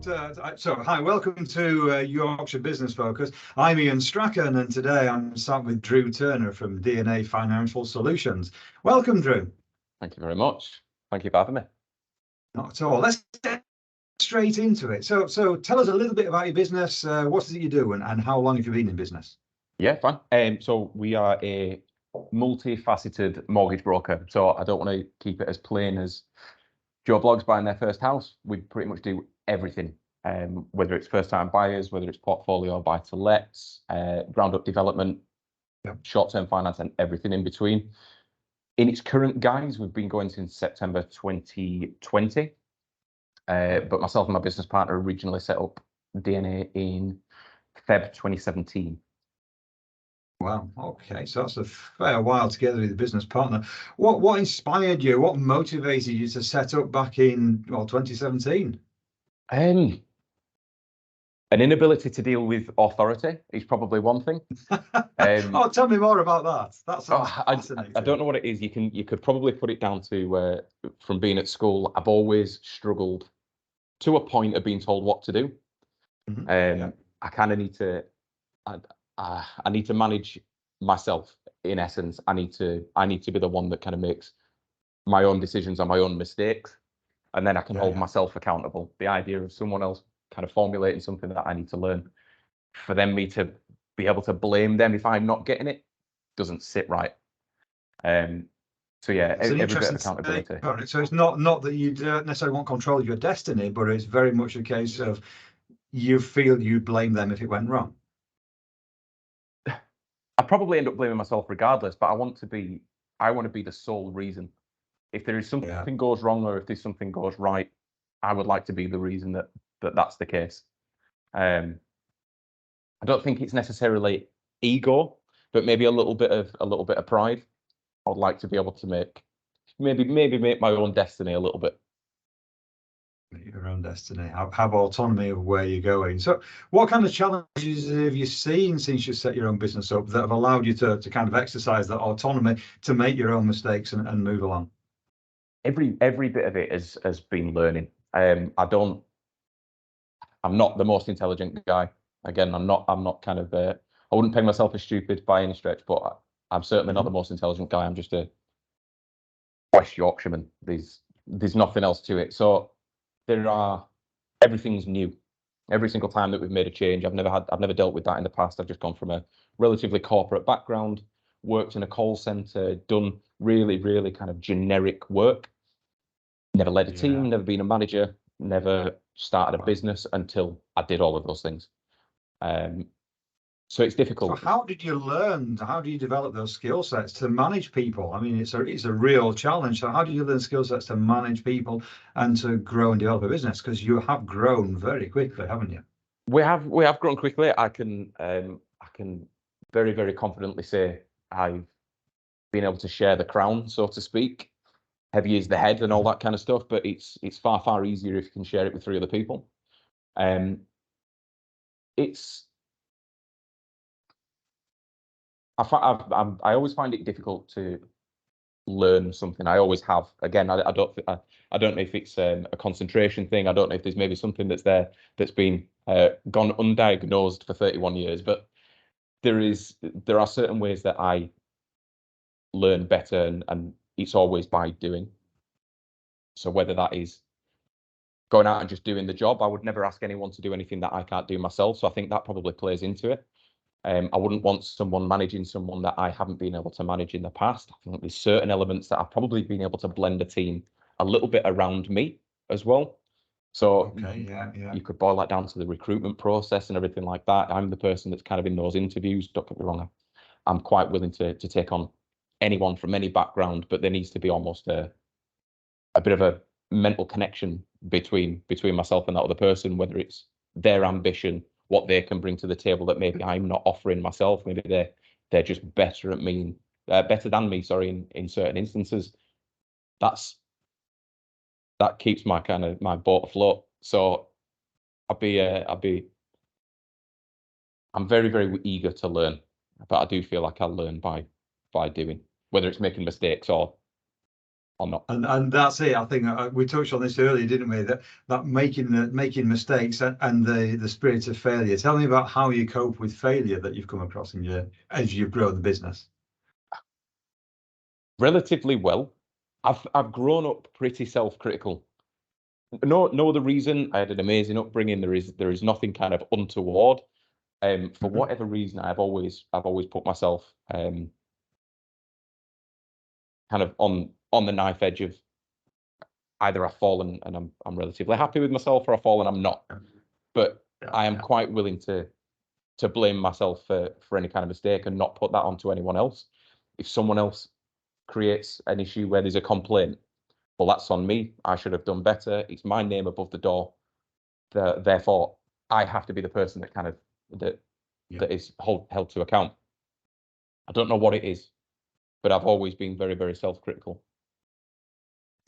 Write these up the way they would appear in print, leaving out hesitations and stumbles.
Hi, welcome to Yorkshire Business Focus. I'm Ian Strachan, and today I'm sat with Drew Turner from DNA Financial Solutions. Welcome, Drew. Thank you very much. Thank you for having me. Not at all. Let's get straight into it. So tell us a little bit about your business. What is it you do, and how long have you been in business? Yeah, fine. So we are a multifaceted mortgage broker. So I don't want to keep it as plain as Joe Bloggs buying their first house. We pretty much do everything, whether it's first-time buyers, whether it's portfolio buy-to-lets, ground-up development, short-term finance, and everything in between. In its current guise, we've been going since September 2020. But myself and my business partner originally set up DNA in Feb 2017. Wow. Okay. So that's a fair while together with the business partner. What inspired you? What motivated you to set up back in 2017? An inability to deal with authority is probably one thing. Tell me more about that. That sounds fascinating. I don't know what it is. You could probably put it down to from being at school. I've always struggled to a point of being told what to do. I kind of need to. I need to manage myself. In essence, I need to be the one that kind of makes my own decisions and my own mistakes, and then I can hold myself accountable. The idea of someone else kind of formulating something that I need to learn, for me to be able to blame them if I'm not getting it, doesn't sit right. So yeah, every bit of accountability. So it's not that you don't necessarily want control of your destiny, but it's very much a case of you feel you blame them if it went wrong. I probably end up blaming myself regardless, but I want to be the sole reason. If there is something goes wrong, or if there's something goes right, I would like to be the reason that's the case. I don't think it's necessarily ego, but maybe a little bit of pride. I'd like to be able to maybe make my own destiny a little bit. Your own destiny, have autonomy of where you're going. So what kind of challenges have you seen since you set your own business up that have allowed you to kind of exercise that autonomy to make your own mistakes and move along? Every bit of it has been learning. I'm not the most intelligent guy. Again, I'm not kind of I wouldn't peg myself as stupid by any stretch, but I'm certainly not the most intelligent guy. I'm just a West Yorkshireman. There's nothing else to it. So everything's new. Every single time that we've made a change, I've never dealt with that in the past. I've just gone from a relatively corporate background, worked in a call center, done really, really kind of generic work. Never led a team, never been a manager, never started a business until I did all of those things. So it's difficult. So how did you learn? How do you develop those skill sets to manage people? I mean, it's a real challenge. So how do you learn skill sets to manage people and to grow and develop a business? Because you have grown very quickly, haven't you? We have grown quickly. I can very, very confidently say I've been able to share the crown, so to speak. Heavy is the head and all that kind of stuff, but it's far, far easier if you can share it with 3 other people. I always find it difficult to learn something. I always have. Again, I don't know if it's a concentration thing. I don't know if there's maybe something that's been gone undiagnosed for 31 years. But there are certain ways that I learn better, and it's always by doing. So whether that is going out and just doing the job, I would never ask anyone to do anything that I can't do myself. So I think that probably plays into it. I wouldn't want someone managing someone that I haven't been able to manage in the past. I think there's certain elements that I've probably been able to blend a team a little bit around me as well. So you could boil that down to the recruitment process and everything like that. I'm the person that's kind of in those interviews. Don't get me wrong, I'm quite willing to take on anyone from any background, but there needs to be almost a bit of a mental connection between myself and that other person, whether it's their ambition, what they can bring to the table that maybe I'm not offering myself. Maybe they're just better than me, in certain instances. That keeps my boat afloat. So I'm very, very eager to learn, but I do feel like I learn by doing, whether it's making mistakes or or not. And that's it. I think we touched on this earlier, didn't we? That making mistakes and the spirit of failure. Tell me about how you cope with failure that you've come across as you've grown the business. Relatively well. I've grown up pretty self-critical. No other reason. I had an amazing upbringing. There is nothing kind of untoward. For whatever reason, I've always put myself kind of on the knife edge of either I've fallen and I'm relatively happy with myself, or I've fallen I'm not. But I am quite willing to blame myself for any kind of mistake and not put that onto anyone else. If someone else creates an issue where there's a complaint, well, that's on me. I should have done better. It's my name above the door. Therefore, I have to be the person that kind of that is held to account. I don't know what it is, but I've always been very, very self-critical.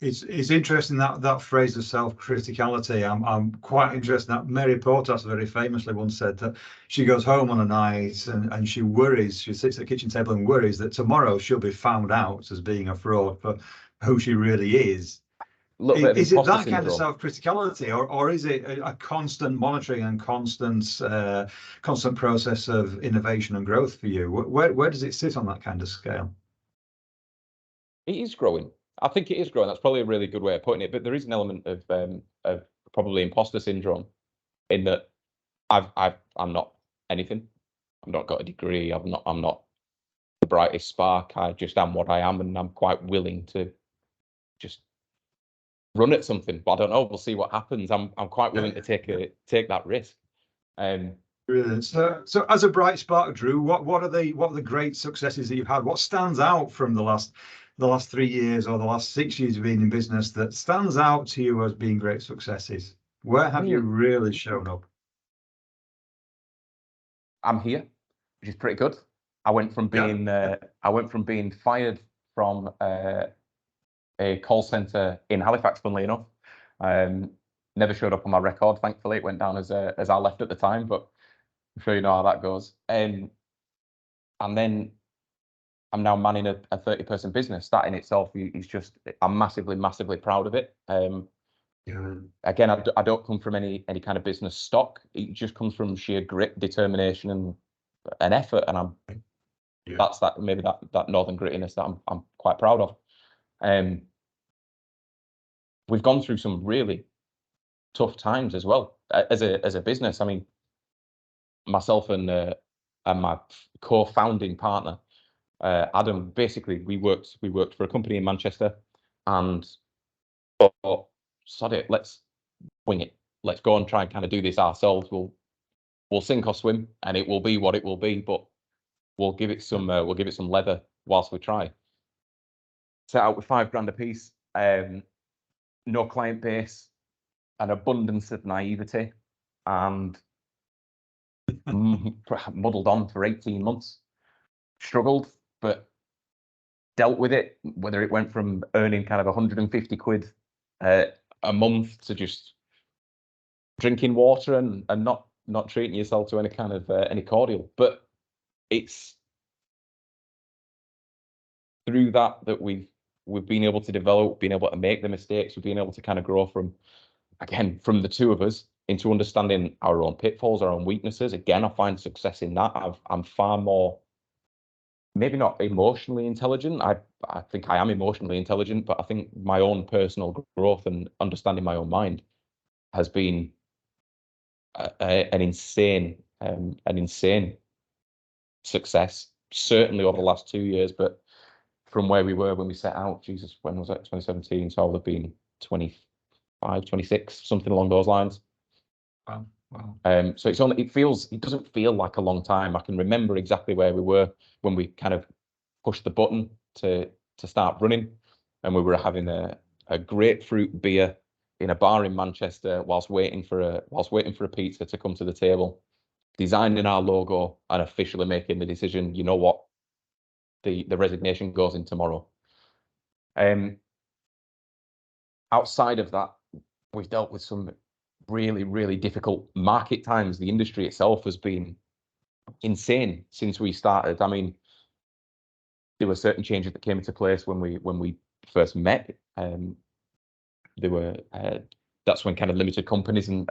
It's interesting that phrase of self-criticality. I'm quite interested that Mary Portas very famously once said that she goes home on a night and she worries, she sits at the kitchen table and worries that tomorrow she'll be found out as being a fraud for who she really is. Is it that kind of self-criticality, or is it a constant monitoring and constant process of innovation and growth for you? Where does it sit on that kind of scale? It is growing. I think it is growing. That's probably a really good way of putting it. But there is an element of probably imposter syndrome in that I'm not anything. I've not got a degree. I'm not the brightest spark. I just am what I am, and I'm quite willing to just run at something. But I don't know. We'll see what happens. I'm quite willing to take that risk. Brilliant. So as a bright spark, Drew, what are the great successes that you've had? What stands out from the last 3 years or the last 6 years of being in business that stands out to you as being great successes? Where have you really shown up? I'm here, which is pretty good. I went from being fired from a call center in Halifax, funnily enough. Never showed up on my record, thankfully. It went down as I left at the time, but I'm sure you know how that goes. And then I'm now manning a 30-person business. That in itself is just, I'm massively, massively proud of it. Again, I don't come from any kind of business stock. It just comes from sheer grit, determination, and effort. And that's that northern grittiness that I'm quite proud of. We've gone through some really tough times as well as a business. I mean, myself and my co-founding partner, Adam, basically we worked for a company in Manchester, and thought, sod it, let's wing it. Let's go and try and kind of do this ourselves. We'll sink or swim, and it will be what it will be. But we'll give it some leather whilst we try. Set out with $5,000 a piece, no client base, an abundance of naivety, and muddled on for 18 months. Struggled, but dealt with it. Whether it went from earning kind of 150 quid a month to just drinking water and not treating yourself to any kind of any cordial. But it's through that we've been able to develop, been able to make the mistakes, we've been able to kind of grow from the two of us into understanding our own pitfalls, our own weaknesses. Again, I find success in that. I'm far more, maybe not emotionally intelligent. I think I am emotionally intelligent, but I think my own personal growth and understanding my own mind has been an insane success, certainly over the last 2 years. But from where we were when we set out, Jesus, when was that? 2017. So I would have been 25, 26, something along those lines. Wow. So it doesn't feel like a long time. I can remember exactly where we were when we kind of pushed the button to start running, and we were having a grapefruit beer in a bar in Manchester whilst waiting for a pizza to come to the table, designing our logo and officially making the decision, you know what, the resignation goes in tomorrow. Outside of that, we've dealt with some really, really difficult market times. The industry itself has been insane since we started. I mean, there were certain changes that came into place when we first met. There were that's when kind of limited companies and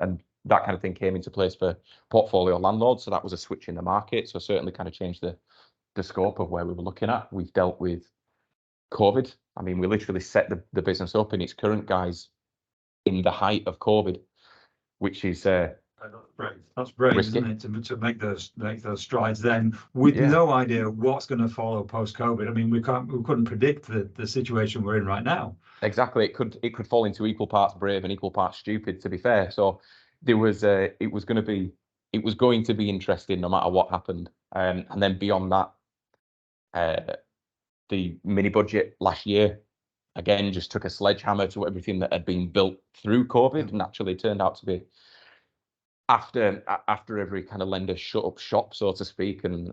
that kind of thing came into place for portfolio landlords. So that was a switch in the market. So certainly kind of changed the scope of where we were looking at. We've dealt with COVID. I mean, we literally set the business up in its current guise in the height of COVID, which is that's brave, risky. isn't it, to make those strides then with no idea what's going to follow post COVID. I mean, we couldn't predict the situation we're in right now. Exactly, it could fall into equal parts brave and equal parts stupid, to be fair. So there was it was going to be interesting no matter what happened. And then beyond that, the mini budget last year again just took a sledgehammer to everything that had been built through COVID, and actually turned out to be, after every kind of lender shut up shop, so to speak, and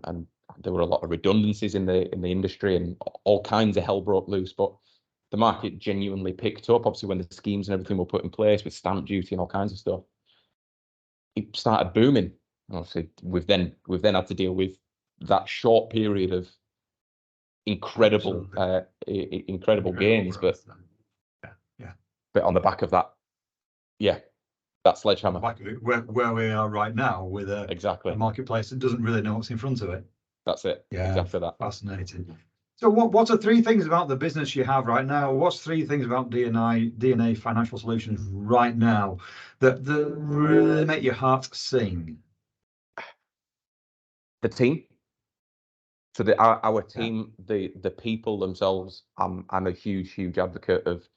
there were a lot of redundancies in the industry and all kinds of hell broke loose. But the market genuinely picked up, obviously, when the schemes and everything were put in place with stamp duty and all kinds of stuff. It started booming. Obviously, we've then had to deal with that short period of incredible gains, growth, but on the back of that, that sledgehammer. Back of it, where we are right now with a marketplace that doesn't really know what's in front of it. That's it. Yeah, exactly that. Fascinating. So what are 3 things about the business you have right now? What's 3 things about DNA Financial Solutions right now that really make your heart sing? The team. So our team, the people themselves. I'm a huge advocate of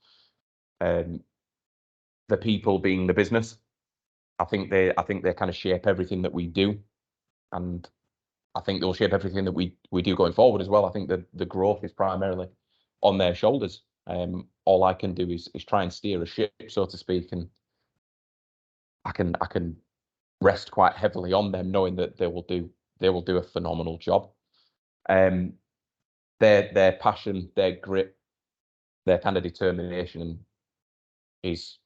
the people being the business. I think they kind of shape everything that we do, and I think they'll shape everything that we do going forward as well. I think that the growth is primarily on their shoulders. All I can do is try and steer a ship, so to speak, and I can rest quite heavily on them, knowing that they will do a phenomenal job. Their passion, their grit, their kind of determination is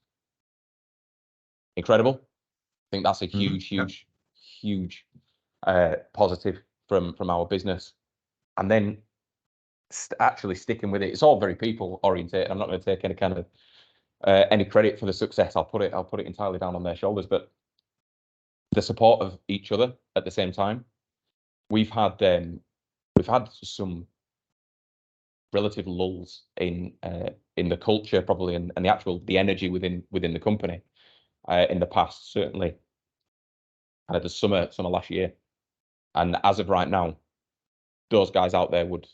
incredible. I think that's a huge positive from our business. And then actually sticking with it. It's all very people oriented. I'm not going to take any kind of any credit for the success. I'll put it entirely down on their shoulders. But the support of each other at the same time. We've had some relative lulls in the culture, probably, and the energy within the company in the past, certainly kind of the summer last year. And as of right now, those guys out there would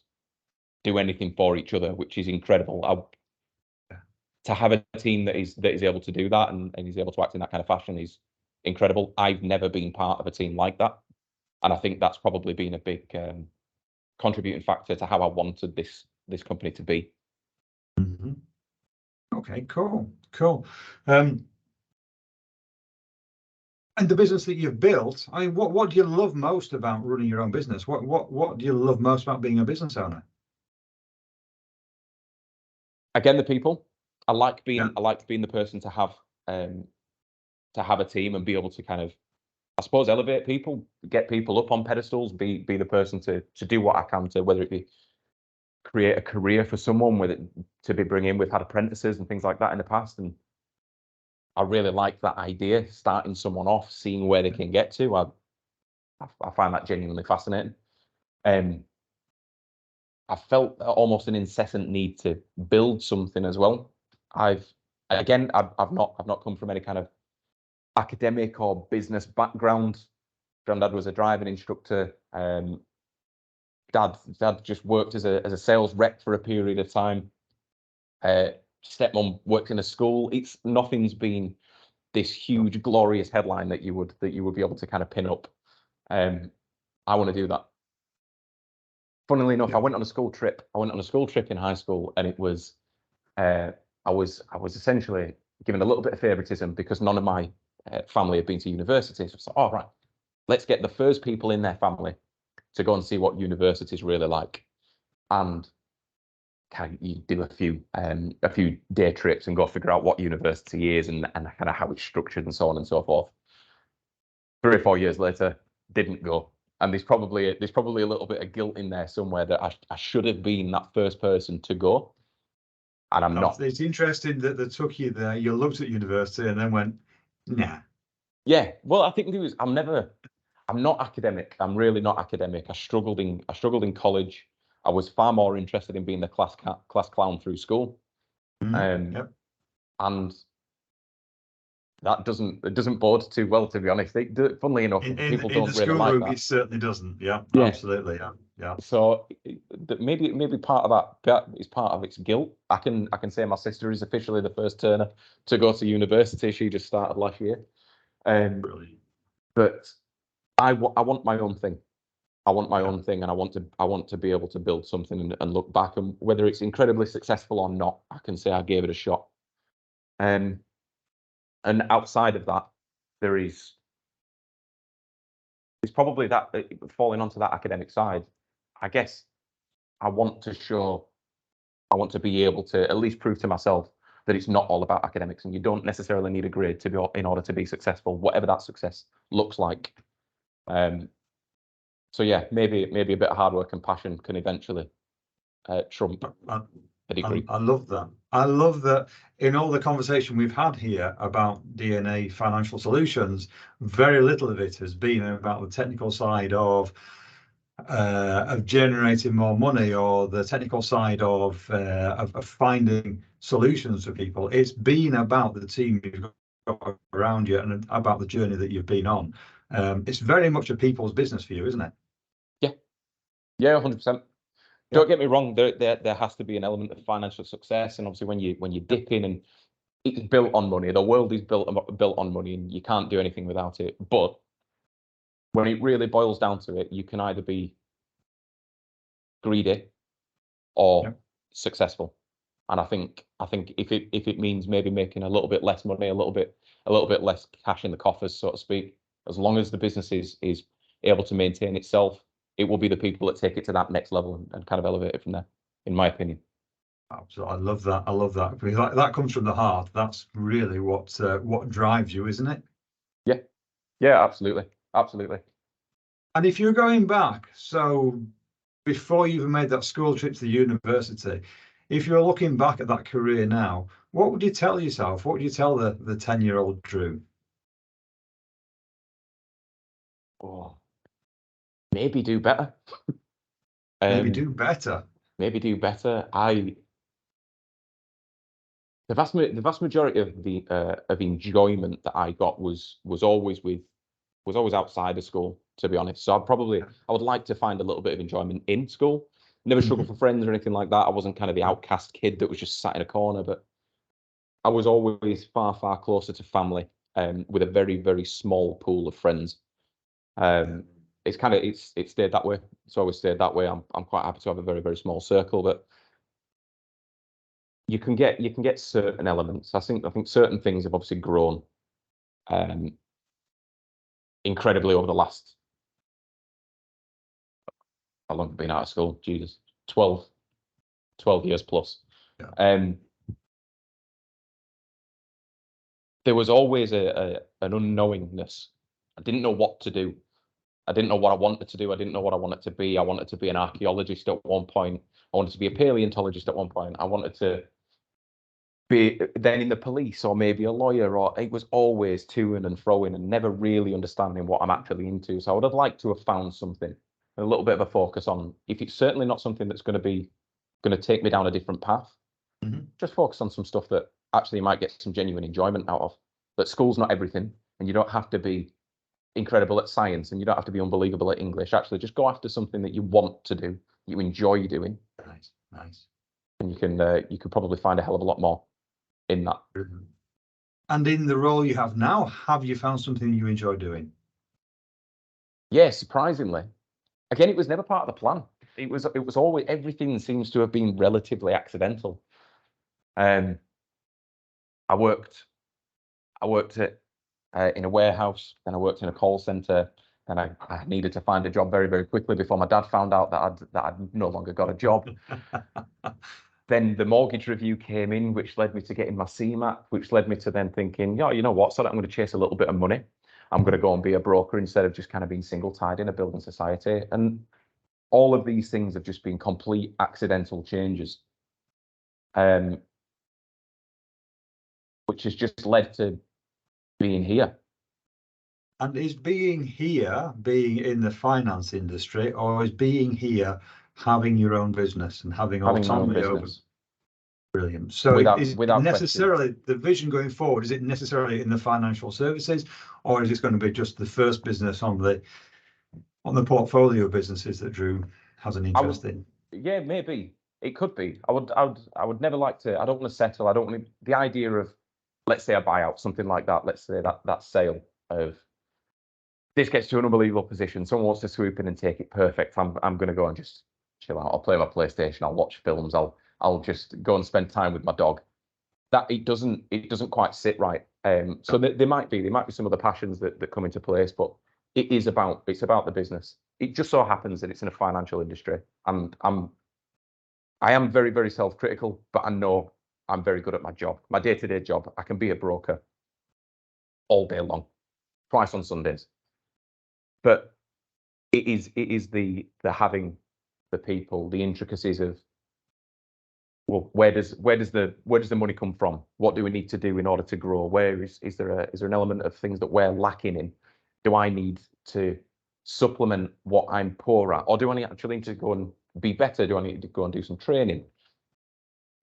do anything for each other, which is incredible. To have a team that is able to do that and is able to act in that kind of fashion is incredible. I've never been part of a team like that, and I think that's probably been a big contributing factor to how I wanted this company to be. Mm-hmm. Okay, cool. And the business that you've built, I mean, what do you love most about running your own business? What do you love most about being a business owner? Again, the people. I like being the person to have a team and be able to kind of, I suppose, elevate people, get people up on pedestals, be the person to do what I can to, whether it be create a career for someone, with it to be bringing in. We've had apprentices and things like that in the past, and I really like that idea, starting someone off, seeing where they can get to. I find that genuinely fascinating. I felt almost an incessant need to build something as well. I've not come from any kind of academic or business background. Granddad was a driving instructor. Dad just worked as a sales rep for a period of time. Stepmom worked in a school. Nothing's been this huge, glorious headline that you would be able to kind of pin up. I want to do that. Funnily enough, I went on a school trip. In high school, and it was I was essentially given a little bit of favoritism because none of my family had been to university. So I thought, all right, let's get the first people in their family to go and see what university is really like, and kind of you do a few day trips and go figure out what university is and kind of how it's structured and so on and so forth. 3 or 4 years later, didn't go. And there's probably a little bit of guilt in there somewhere that I should have been that first person to go. and I'm not. It's interesting that they took you there. You looked at university and then went, nah. Yeah, well, I think I'm not academic. I'm really not academic. I struggled in college. I was far more interested in being the class clown through school. Yep. And it doesn't bode too well, to be honest. Funnily enough, people In don't the really like schoolroom, that. it certainly doesn't. Yeah, Yeah. absolutely. Yeah. So maybe part of that is part of its guilt. I can say my sister is officially the first turner to go to university. She just started last year. Brilliant. But I want my own thing. I want my own thing, and I want to be able to build something and look back, and whether it's incredibly successful or not, I can say I gave it a shot. And outside of that, it's probably that falling onto that academic side. I guess I want to be able to at least prove to myself that it's not all about academics, and you don't necessarily need a grade in order to be successful, whatever that success looks like. So yeah, maybe a bit of hard work and passion can eventually trump a degree. I love that. I love that in all the conversation we've had here about DNA financial solutions, very little of it has been about the technical side of generating more money, or the technical side of finding solutions for people. It's been about the team you've got around you and about the journey that you've been on. It's very much a people's business for you, isn't it? Yeah, 100%. Don't get me wrong. There has to be an element of financial success, and obviously when you dip in, and it's built on money. The world is built on money, and you can't do anything without it. But when it really boils down to it, you can either be greedy or successful. And I think if it means maybe making a little bit less money, a little bit less cash in the coffers, so to speak, as long as the business is able to maintain itself, it will be the people that take it to that next level and kind of elevate it from there, in my opinion. Absolutely. I love that. Because that comes from the heart. That's really what drives you, isn't it? Yeah, absolutely. And if you're going back, so before you even made that school trip to the university, if you're looking back at that career now, what would you tell yourself? What would you tell the 10-year-old Drew? Oh, maybe do better. Maybe do better. Maybe do better. The vast majority of enjoyment that I got was always outside of school, to be honest. So I would like to find a little bit of enjoyment in school. Never struggled for friends or anything like that. I wasn't kind of the outcast kid that was just sat in a corner, but I was always far closer to family, with a very, very small pool of friends. It's stayed that way. It's always stayed that way. I'm quite happy to have a very, very small circle, but you can get certain elements. I think certain things have obviously grown incredibly over the last, how long have I been out of school? Jesus, 12 years plus. There was always an unknowingness. I didn't know what to do. I didn't know what I wanted to do. I didn't know what I wanted to be. I wanted to be an archaeologist at one point. I wanted to be a paleontologist at one point. I wanted to be then in the police, or maybe a lawyer, or it was always to-ing and fro-ing and never really understanding what I'm actually into. So I would have liked to have found something, a little bit of a focus on, if it's certainly not something that's going to take me down a different path, just focus on some stuff that actually you might get some genuine enjoyment out of. That school's not everything, and you don't have to be incredible at science, and you don't have to be unbelievable at English. Actually, just go after something that you want to do, you enjoy doing. Nice. And you could probably find a hell of a lot more in that. And in the role you have now, have you found something you enjoy doing? Yeah, surprisingly. Again, it was never part of the plan. It was always, everything seems to have been relatively accidental. I worked in a warehouse, then I worked in a call center, and I needed to find a job very, very quickly before my dad found out that I'd no longer got a job. Then the mortgage review came in, which led me to getting my CMAP, which led me to then thinking, yeah, you know what, so that I'm going to chase a little bit of money. I'm going to go and be a broker instead of just kind of being single-tied in a building society. And all of these things have just been complete accidental changes. which has just led to being here. And is being here, being in the finance industry, or is being here having your own business and having autonomy over? Brilliant. So is it necessarily the vision going forward? Is it necessarily in the financial services, or is it going to be just the first business on the portfolio of businesses that Drew has an interest in? Yeah, maybe it could be. I would never like to. I don't want to settle. I don't want to, the idea of, let's say, a buyout, something like that. Let's say that sale of this gets to an unbelievable position. Someone wants to swoop in and take it. Perfect. I'm going to go and just chill out. I'll play my PlayStation. I'll watch films. I'll just go and spend time with my dog. That it doesn't quite sit right. So there might be some other passions that come into place, but it's about the business. It just so happens that it's in a financial industry. I am very, very self-critical, but I know I'm very good at my job. My day-to-day job, I can be a broker all day long, twice on Sundays. But it is the having the people, the intricacies of, well, where does the money come from? What do we need to do in order to grow? Where is there an element of things that we're lacking in? Do I need to supplement what I'm poor at, or do I actually need to go and be better? Do I need to go and do some training?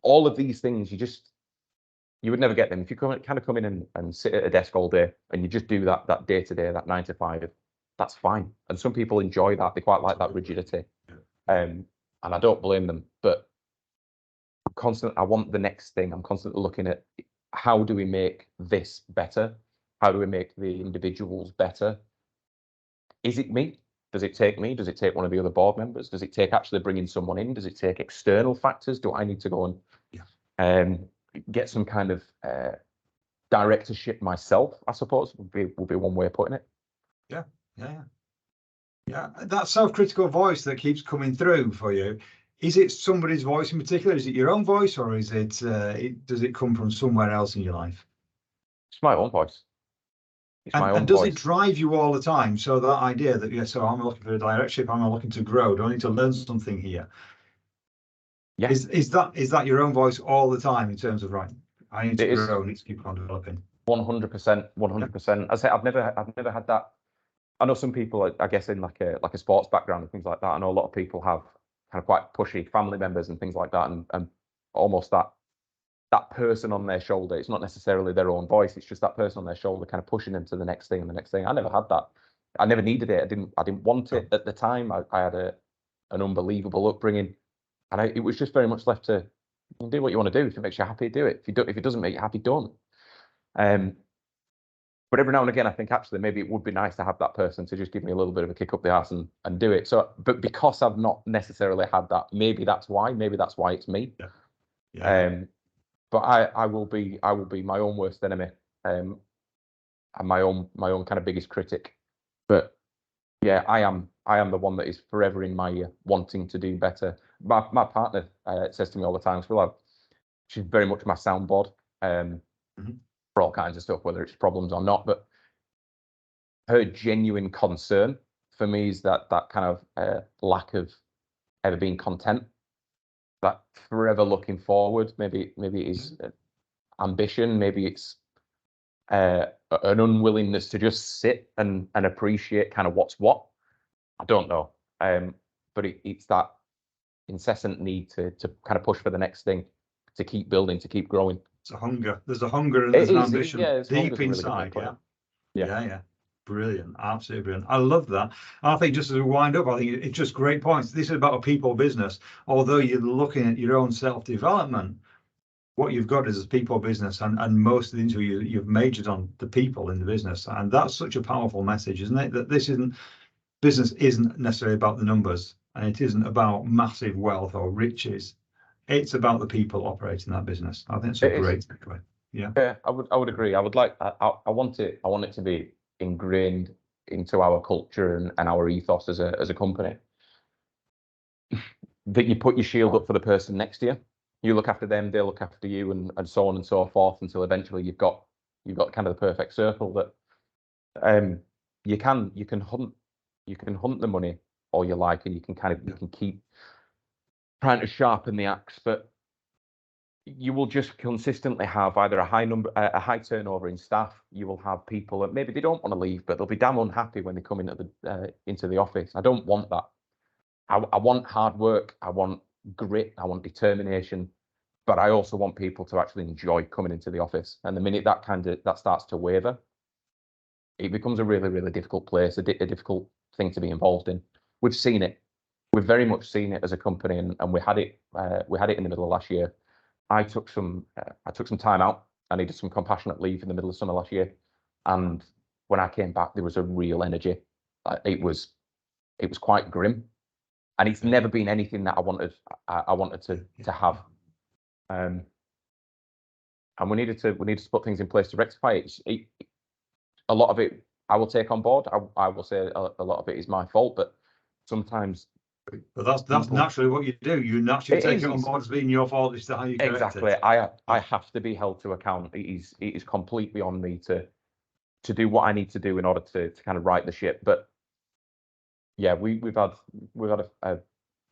All of these things, you would never get them if you come in and sit at a desk all day and you just do that day to day, that 9 to 5. That's fine. And some people enjoy that. They quite like that rigidity. And I don't blame them. But I want the next thing. I'm constantly looking at, how do we make this better? How do we make the individuals better? Is it me? Does it take me? Does it take one of the other board members? Does it take actually bringing someone in? Does it take external factors? Do I need to go and get some kind of directorship myself, I suppose, would be one way of putting it. Yeah. That self-critical voice that keeps coming through for you, is it somebody's voice in particular? Is it your own voice, or is it does it come from somewhere else in your life? It's my own voice. And does it drive you all the time? So that idea that, so I'm looking for a directorship, I'm looking to grow, do I need to learn something here? Yeah. Is that your own voice all the time in terms of, right, I need to grow, I need to keep on developing? 100%, 100%. I say I've never had that. I know some people, I guess, in like a sports background and things like that. I know a lot of people have kind of quite pushy family members and things like that, and almost that person on their shoulder. It's not necessarily their own voice. It's just that person on their shoulder kind of pushing them to the next thing and the next thing. I never had that. I never needed it. I didn't want it at the time. I had an unbelievable upbringing, and it was just very much left to, do what you want to do. If it makes you happy, do it. If it doesn't make you happy, don't. But every now and again, I think actually maybe it would be nice to have that person to just give me a little bit of a kick up the arse and do it. So, but because I've not necessarily had that, maybe that's why it's me. But I will be my own worst enemy, and my own kind of biggest critic. But yeah, I am the one that is forever in my ear, wanting to do better. My partner says to me all the time, she's very much my soundboard. For all kinds of stuff, whether it's problems or not. But her genuine concern for me is that kind of lack of ever being content, that forever looking forward. Maybe it is ambition. Maybe it's an unwillingness to just sit and appreciate kind of what's what. I don't know. But it's that incessant need to kind of push for the next thing, to keep building, to keep growing. It's a hunger. There's a hunger and there's an ambition deep inside. Yeah. Brilliant. Absolutely brilliant. I love that. And I think just as we wind up, I think it's just great points. This is about a people business. Although you're looking at your own self-development, what you've got is a people business, and most of the interview you've majored on the people in the business. And that's such a powerful message, isn't it? That business isn't necessarily about the numbers, and it isn't about massive wealth or riches. It's about the people operating that business. I think it's a great takeaway. Yeah, I would agree. I want it to be ingrained into our culture and our ethos as a company, that you put your shield up for the person next to you. You look after them, they look after you, and so on and so forth, until eventually you've got kind of the perfect circle that you can hunt the money all you like, and you can keep trying to sharpen the axe, but you will just consistently have either a high turnover in staff. You will have people that maybe they don't want to leave, but they'll be damn unhappy when they come into the office. I don't want that. I want hard work. I want grit. I want determination. But I also want people to actually enjoy coming into the office. And the minute that starts to waver, it becomes a really, really difficult place, a difficult thing to be involved in. We've seen it. We've very much seen it as a company, and we had it in the middle of last year. I took some time out. I needed some compassionate leave in the middle of summer last year, and when I came back, there was a real energy. It was quite grim, and it's never been anything that I wanted to have. And we needed to put things in place to rectify it. A lot of it I will take on board. I will say a lot of it is my fault, but sometimes. But that's naturally what you do. You naturally take it on board as being your fault. It's how you correct exactly. it. I have to be held to account. It is completely on me to do what I need to do in order to kind of right the ship. But yeah, we've had a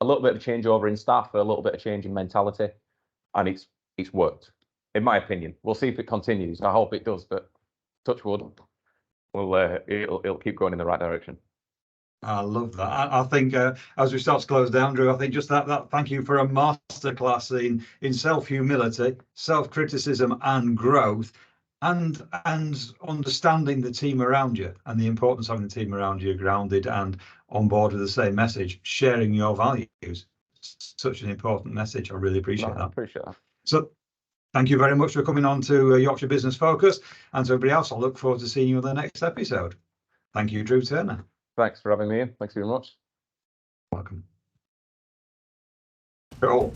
little bit of changeover in staff, a little bit of change in mentality, and it's worked, in my opinion. We'll see if it continues. I hope it does, but touch wood, it'll keep going in the right direction. I love that. I think as we start to close down, Drew, I think just that thank you for a masterclass in self-humility, self-criticism and growth, and understanding the team around you and the importance of having the team around you grounded and on board with the same message, sharing your values. Such an important message. I really appreciate that. I appreciate that. So thank you very much for coming on to Yorkshire Business Focus, and to everybody else, I look forward to seeing you in the next episode. Thank you, Drew Turner. Thanks for having me in. Thanks very much. Welcome. Cool.